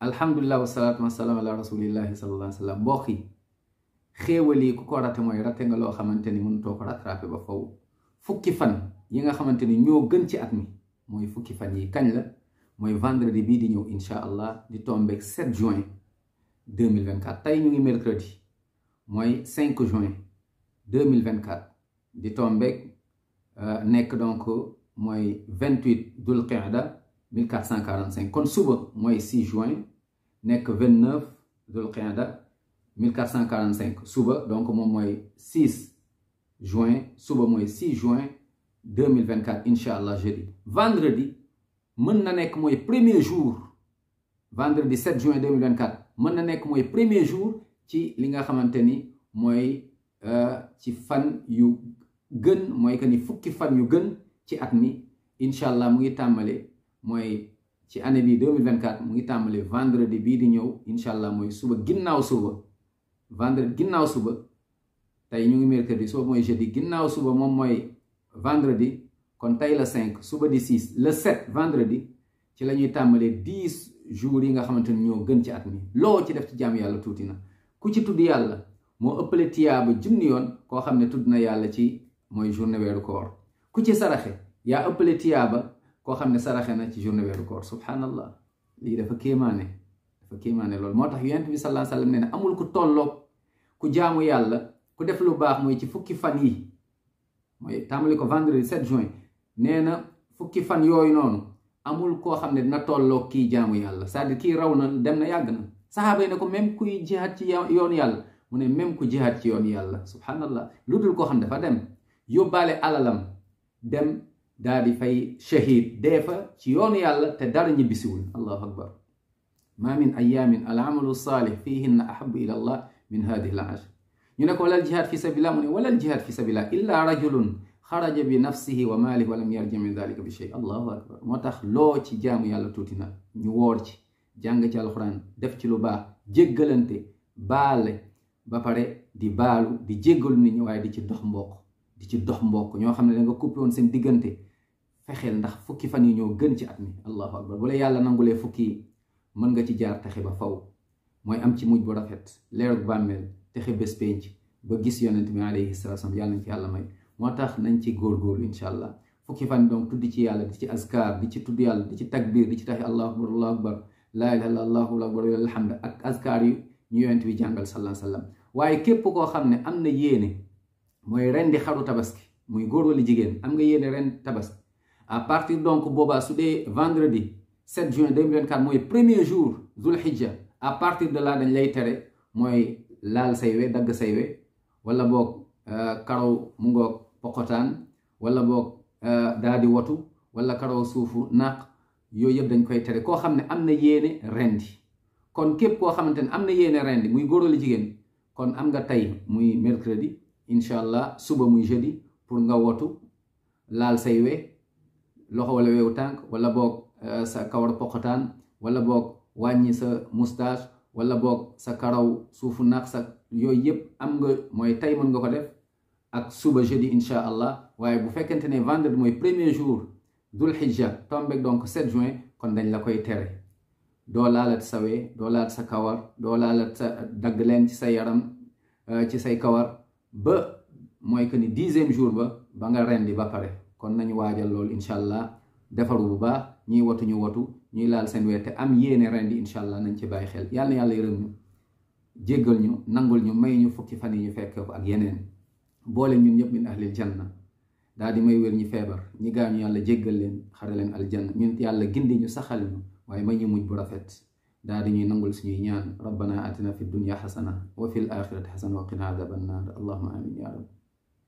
alhamdulilah wasalaatu wasalaam ala rasulillahi sallallahu alayhi wa sallam. mbokk yi xéewal yi ku ko rate mooy rate nga loo xamante ni mënutoo ko rattrapé ba faw. fukki fan yi nga xamante ni ñoo gën ci at mi mooy fukki fan yi kañ la mooy vendredi bii di ñëw incha allah di tombeeg 7 juin 2024. tey ñu ngi mercredi mooy 5 juin 2024 di tombeeg nekk donc mooy 28 dul qiyada 1445. kon suba mooy 6 juin nekk 29 dul qiyada 1445 suba donc moom mooy 6 juin suba mooy 6 juin 2024 incha allah jeudi. vendredi mën na nekk mooy premier jour vendredi 7 juin 2024 mën na nekk mooy premier jour ci li nga xamante ni mooy ci fan yu gën, mooy que ni fukki fan yu gën ci at mi incha allah mu ngi tàmbale mooy ci année bi 2024 mu ngi tàmbale vendredi bii di ñëw incha allah mooy suba ginnaaw suba. vendredi ginnaaw suba tey ñu ngi mercredi suba mooy jeudi ginnaaw suba moom mooy vendredi. kon tey la 5 suba di 6 le 7 vendredi ci la ñuy tàmbalee 10 jours yi nga xamante ni ñoo gën ci at mi. loo ci def ci jaamu yàlla tuuti na. ku ci tudd yàlla moo ëppale tiyaaba junni yoon koo xam ne tudd na yàlla ci mooy journée weeru koor. ku ci saraxe yaa ëppale tiyaaba koo xam ne saraxe na ci journée weeru koor. subhanallah, lii dafa kéemaane loolu. moo tax yonent bi sallallahu alayhi wa sallam nee na amul ku tolloog ku jaamu yàlla ku def lu baax mooy ci fukki fan yi mooy tàmbali ko vendredi 7 juin. nee na fukki fan yooyu noonu amul koo xam ne dina tolloo kii jaamu yàlla, c'est-à-dire kii raw na dem na yàgg na. saxaaba yi ne ko même kuy jihaad ci yoonu yàlla, mu ne même ku jihaad ci yoonu yàlla. subhanallah, lu dul koo xam dafa dem yóbbaale alalam dem daal di fay shahid dee fa ci yoonu yàlla te dara ñibbisiwul. allahu akbar. ma min ayamin al amalu saalih fihinna ahabu ila allah min hadihi al ashr. ñu ne ko walal jihaad fi sabilillah, mu ne walal jihaad fi sabilillah illa rajulun xaraja bi nafsihi wa maalihi wa lam yarji min dalika bi shay. allahu akbar. moo tax loo ci jaamu yàlla tuuti na. ñu woor ci, jàng ci alxuraan, def ci lu baax, jéggalante, baale ba pare di baalu di jéggalu nit ñi, waaye di ci dox mbokk ñoo xam ne da nga coupé woon seen diggante. fexeel ndax fukki fan yi ñoo gën ci at mi. allahu akbar. bu la yàlla nangulee fukki yi mën nga ci jaar texe ba faw, mooy am ci mujj bu rafet, leerug bàmmeel, texe bés penc ba gis yonent bi alayhi salaatu wa salaam. yàlla nañ ci yàlla may. moo tax nañ ci góorgóorlu incha allah fukki fan donc tudd ci yàlla, di ci azkar, di ci tudd yàlla, di ci takbir, di ci taxi allahu akbar laa ilaha illa allahu akbar wa alhamd ak azkar yu ñu yonent bi jàngal sallallahu alayhi wa sallam. waaye képp koo xam ne am na yéene mooy ren di xaru tabaski, muy góor wala jigéen, am nga yéene ren tabaski à partir donc boobaa su dee vendredi 7 juin 2024 mooy premier jour zul hijja, à partir de là dañ lay tere mooy laal say we, dagg say we, wala boog karaw mu ngoog poqotaan, wala boog daal di watu, wala karaw suufu naq, yooyu yëpp dañ koy tere koo xam ne am na yéene rendi. kon képp koo xamante ne am na yéene rendi muy góor wala jigéen, kon am nga tey muy mercredi incha allah, suba muy jeudi pour nga watu, laal say we, loxo wala weewu tànk, wala boog sa kawar poqotaan, wala boog wàññi sa moustache, wala boog sa karaw suufu naq, sa yooyu yëpp am nga mooy tey mën nga ko def ak suba jeudi incha allah. waaye bu fekkente ne vendredi mooy premier jour dul hijja tombeeg donc 7 juin, kon dañ la koy tere. doo laalat sa we, doo laalat sa kawar, doo laalat sa dagg leen ci sa yaram, ci say kawar ba mooy que ni 10e jour ba nga rendi ba pare. kon nañu waajal loolu incha allah, defaru bu baax, ñuy watu ñu watu, ñuy laal seen we te am yéene rendi incha allah. nañ ci bàyyi xel. yàlla na yàlla yërëm ñu, jéggal ñu, nangul ñu, may ñu fukki fan yi ñu fekk ko ak yeneen, boole ñun ñëpp min ahlil janna. daal di may wér ñi feebar, ñi gaañu yàlla jéggal leen, xare leen aljanna. ñun yàlla gindi ñu, saxal ñu, waaye may ñu mujj bu rafet. daal di ñuy nangul suñuy ñaan. rabbana atina fi dunya xasana wa fil axirati xasana wa qina adaban naar. allahumma amin ya rab.